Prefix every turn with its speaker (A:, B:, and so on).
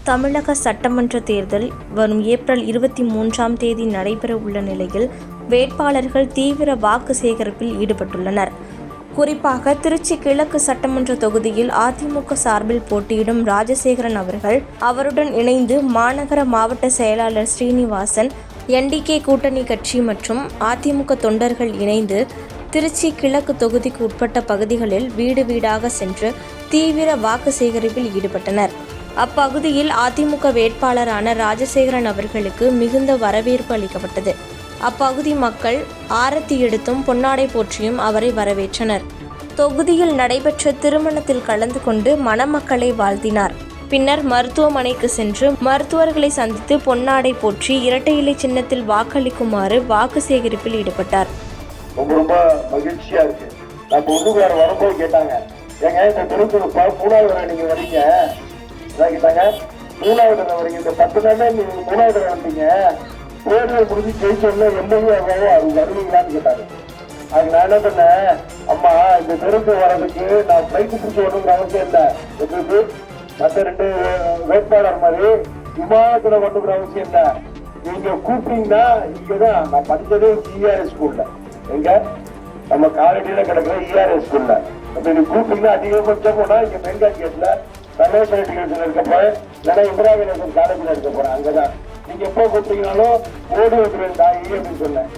A: தமிழக சட்டமன்ற தேர்தல் வரும் ஏப்ரல் 23ஆம் தேதி நடைபெற உள்ள நிலையில் வேட்பாளர்கள் தீவிர வாக்கு சேகரிப்பில் ஈடுபட்டுள்ளனர். குறிப்பாக திருச்சி கிழக்கு சட்டமன்ற தொகுதியில் அதிமுக சார்பில் போட்டியிடும் ராஜசேகரன் அவர்கள், அவருடன் இணைந்து மாநகர மாவட்ட செயலாளர் ஸ்ரீனிவாசன், NDK கூட்டணி கட்சி மற்றும் அதிமுக தொண்டர்கள் இணைந்து திருச்சி கிழக்கு தொகுதிக்கு உட்பட்ட பகுதிகளில் வீடு வீடாக சென்று தீவிர வாக்கு சேகரிப்பில் ஈடுபட்டனர். அப்பகுதியில் அதிமுக வேட்பாளரான ராஜசேகரன் அவர்களுக்கு மிகுந்த வரவேற்பு அளிக்கப்பட்டது. அப்பகுதி மக்கள் ஆரத்தி எடுத்தும் பொன்னாடை போற்றியும் அவரை வரவேற்றனர். தொகுதியில் நடைபெற்ற திருமணத்தில் கலந்து கொண்டு மணமக்களை வாழ்த்தினார். பின்னர் மருத்துவமனைக்கு சென்று மருத்துவர்களை சந்தித்து பொன்னாடை போற்றி இரட்டை இலை சின்னத்தில் வாக்களிக்குமாறு வாக்கு சேகரிப்பில் ஈடுபட்டார்.
B: ரொம்ப மகிழ்ச்சியா இருக்கு. நான் பொண்ணுக்கார வரும்போது கேட்டாங்க, ஏங்க இந்த திருக்குறப்பா 3வது நீங்க வரீங்க கேட்டாங்க, 3வது வரீங்க, இந்த 10 நாளே நீங்க 3வது வந்தீங்க, தேர்தல் முடிஞ்சு ஜெயிச்சோம்னா எம்எல்ஏ அது வருவீங்களான்னு கேட்டாங்க. அதுக்கு நான் என்ன பண்ணேன், அம்மா இந்த தெருக்கு வர்றதுக்கு நான் பைக்கு பிடிச்சி வரணுங்கிற அவசியம் இல்லை, எங்களுக்கு மற்ற 2 வேட்பாளர் மாதிரி விமானத்துல வரணுங்கிற அவசியம் இல்லை. நீங்க கூப்பிட்டீங்கன்னா இங்கதான் நான் படிச்சதே ERS ஸ்கூல்ல, எங்க நம்ம காலடியில கிடக்குற ERS ஸ்கூல்ல. அப்ப நீங்க கூப்பிட்டீங்கன்னா அதிகபட்சம் போனா இங்க மெயின்கா கேட்ல ரமேஷ் இருக்க போறேன், இல்லைன்னா இந்திரா காலேஜ்ல இருக்க போறேன். அங்கதான் நீங்க எப்போ கூப்பிட்டீங்கன்னாலும் ஓடி வந்துருவேன் தாயி அப்படின்னு சொன்னேன்.